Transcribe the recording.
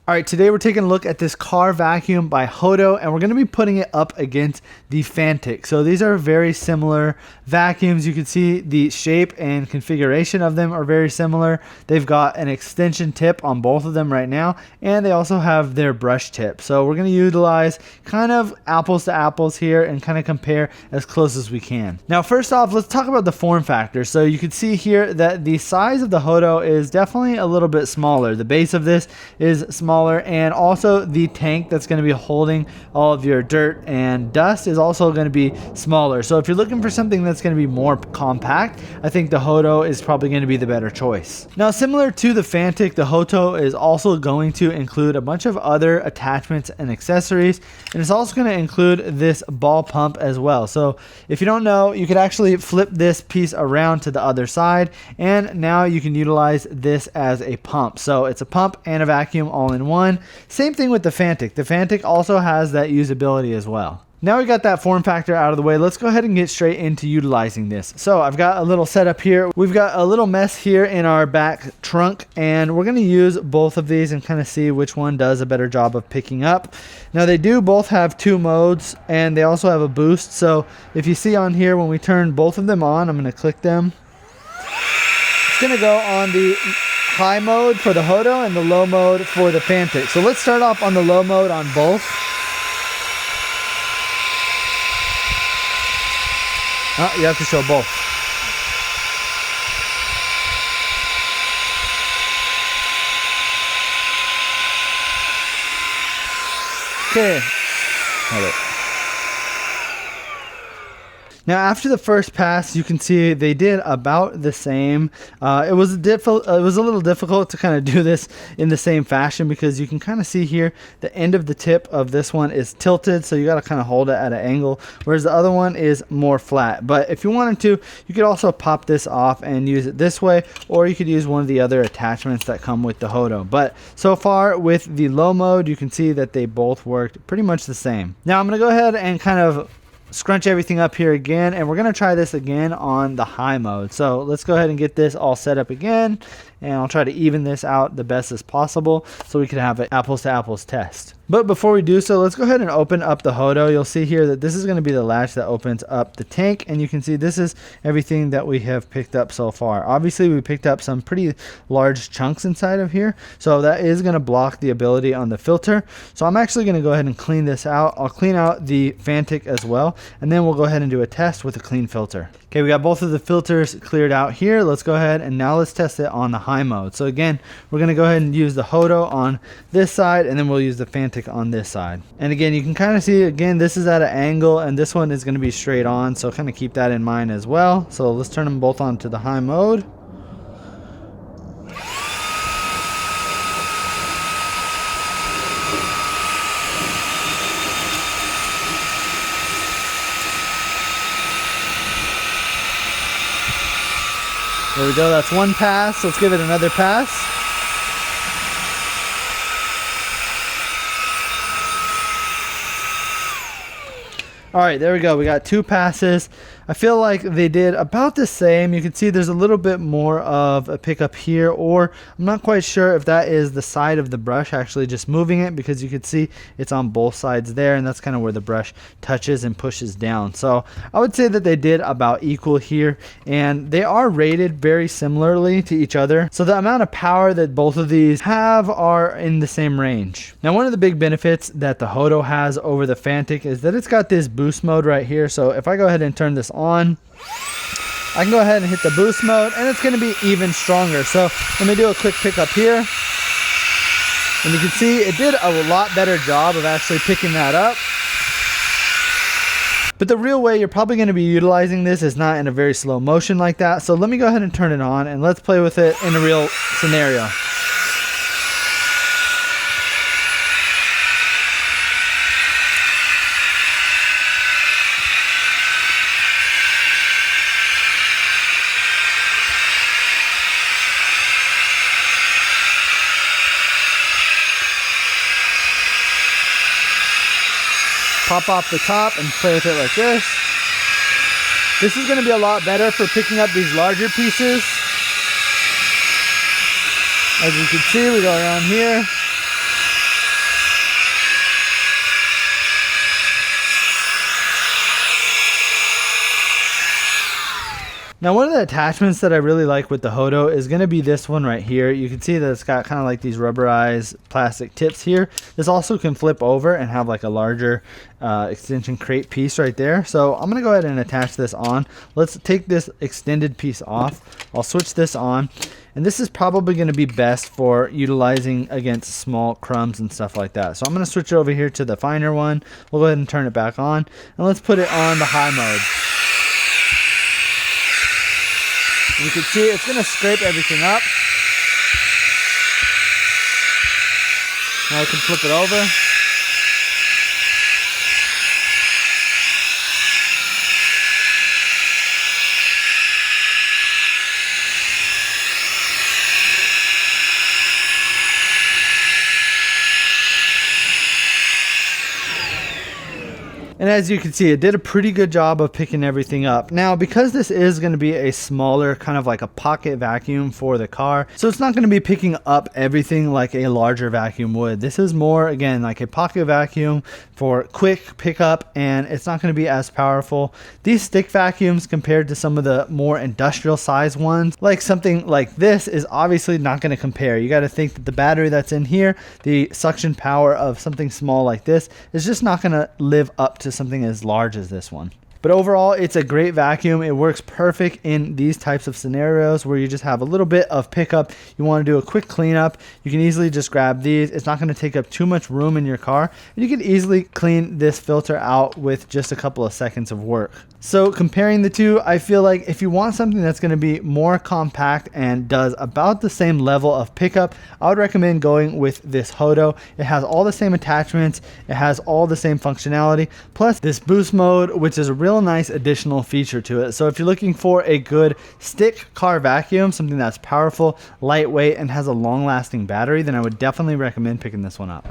All right, today we're taking a look at this car vacuum by HOTO, and we're going to be putting it up against the Fantic. So these are very similar vacuums. You can see the shape and configuration of them are very similar. They've got an extension tip on both of them right now, and they also have their brush tip. So we're going to utilize kind of apples to apples here and kind of compare as close as we can. Now, first off, let's talk about the form factor. So you can see here that the size of the HOTO is definitely a little bit smaller. The base of this is smaller, and also the tank that's going to be holding all of your dirt and dust is also going to be smaller. So if you're looking for something that's going to be more compact, I think the HOTO is probably going to be the better choice. Now, similar to the Fantic, the HOTO is also going to include a bunch of other attachments and accessories, and it's also going to include this ball pump as well. So if you don't know, you could actually flip this piece around to the other side, and now you can utilize this as a pump. So it's a pump and a vacuum all in one. Same thing with the Fantic. The Fantic also has that usability as well. Now we got that form factor out of the way, let's go ahead and get straight into utilizing this. So I've got a little setup here. We've got a little mess here in our back trunk, and we're going to use both of these and kind of see which one does a better job of picking up. Now they do both have 2 modes, and they also have a boost. So if you see on here, when we turn both of them on, I'm going to click them. It's going to go on the high mode for the HOTO and the low mode for the Fantic. So let's start off on the low mode on both. Oh, you have to show both. Okay. Hold it. Now, after the first pass, you can see they did about the same. It was a little difficult to kind of do this in the same fashion because you can kind of see here the end of the tip of this one is tilted, so you got to kind of hold it at an angle, whereas the other one is more flat. But if you wanted to, you could also pop this off and use it this way, or you could use one of the other attachments that come with the HOTO. But so far with the low mode, you can see that they both worked pretty much the same. Now I'm going to go ahead and kind of scrunch everything up here again, and we're going to try this again on the high mode. So let's go ahead and get this all set up again, and I'll try to even this out the best as possible so we can have an apples to apples test. But before we do so, let's go ahead and open up the HOTO. You'll see here that this is going to be the latch that opens up the tank, and you can see this is everything that we have picked up so far. Obviously, we picked up some pretty large chunks inside of here, so that is going to block the ability on the filter. So I'm actually going to go ahead and clean this out. I'll clean out the Fantic as well, and then we'll go ahead and do a test with a clean filter. Okay, we got both of the filters cleared out here. Let's go ahead and now let's test it on the high mode. So again, we're going to go ahead and use the HOTO on this side, and then we'll use the Fantic on this side. And again, you can kind of see, again, this is at an angle, and this one is going to be straight on, so kind of keep that in mind as well. So let's turn them both on to the high mode. There we go, that's one pass. Let's give it another pass. All right, there we go. We got 2 passes. I feel like they did about the same. You can see there's a little bit more of a pickup here, or I'm not quite sure if that is the side of the brush actually just moving it, because you can see it's on both sides there, and that's kind of where the brush touches and pushes down. So I would say that they did about equal here, and they are rated very similarly to each other. So the amount of power that both of these have are in the same range. Now, one of the big benefits that the HOTO has over the Fantic is that it's got this boost mode right here. So if I go ahead and turn this on, I can go ahead and hit the boost mode, and it's going to be even stronger. So let me do a quick pickup here, and you can see it did a lot better job of actually picking that up. But the real way you're probably going to be utilizing this is not in a very slow motion like that. So let me go ahead and turn it on, and let's play with it in a real scenario. Pop off the top and play with it like this. This is going to be a lot better for picking up these larger pieces. As you can see, we go around here. Now, one of the attachments that I really like with the HOTO is going to be this one right here. You can see that it's got kind of like these rubberized plastic tips here. This also can flip over and have like a larger extension crate piece right there. So I'm going to go ahead and attach this on. Let's take this extended piece off. I'll switch this on. And this is probably going to be best for utilizing against small crumbs and stuff like that. So I'm going to switch over here to the finer one. We'll go ahead and turn it back on. And let's put it on the high mode. You can see it's going to scrape everything up. Now I can flip it over. And as you can see, it did a pretty good job of picking everything up. Now, because this is going to be a smaller, kind of like a pocket vacuum for the car, so it's not going to be picking up everything like a larger vacuum would. This is more, again, like a pocket vacuum for quick pickup, and it's not going to be as powerful. These stick vacuums, compared to some of the more industrial size ones, like something like this, is obviously not going to compare. You got to think that the battery that's in here, the suction power of something small like this, is just not going to live up to something as large as this one. But overall, it's a great vacuum. It works perfect in these types of scenarios where you just have a little bit of pickup. You want to do a quick cleanup. You can easily just grab these. It's not going to take up too much room in your car. And you can easily clean this filter out with just a couple of seconds of work. So comparing the two, I feel like if you want something that's going to be more compact and does about the same level of pickup, I would recommend going with this HOTO. It has all the same attachments. It has all the same functionality. Plus this boost mode, which is a real nice additional feature to it. So if you're looking for a good stick car vacuum, something that's powerful, lightweight, and has a long-lasting battery, then I would definitely recommend picking this one up.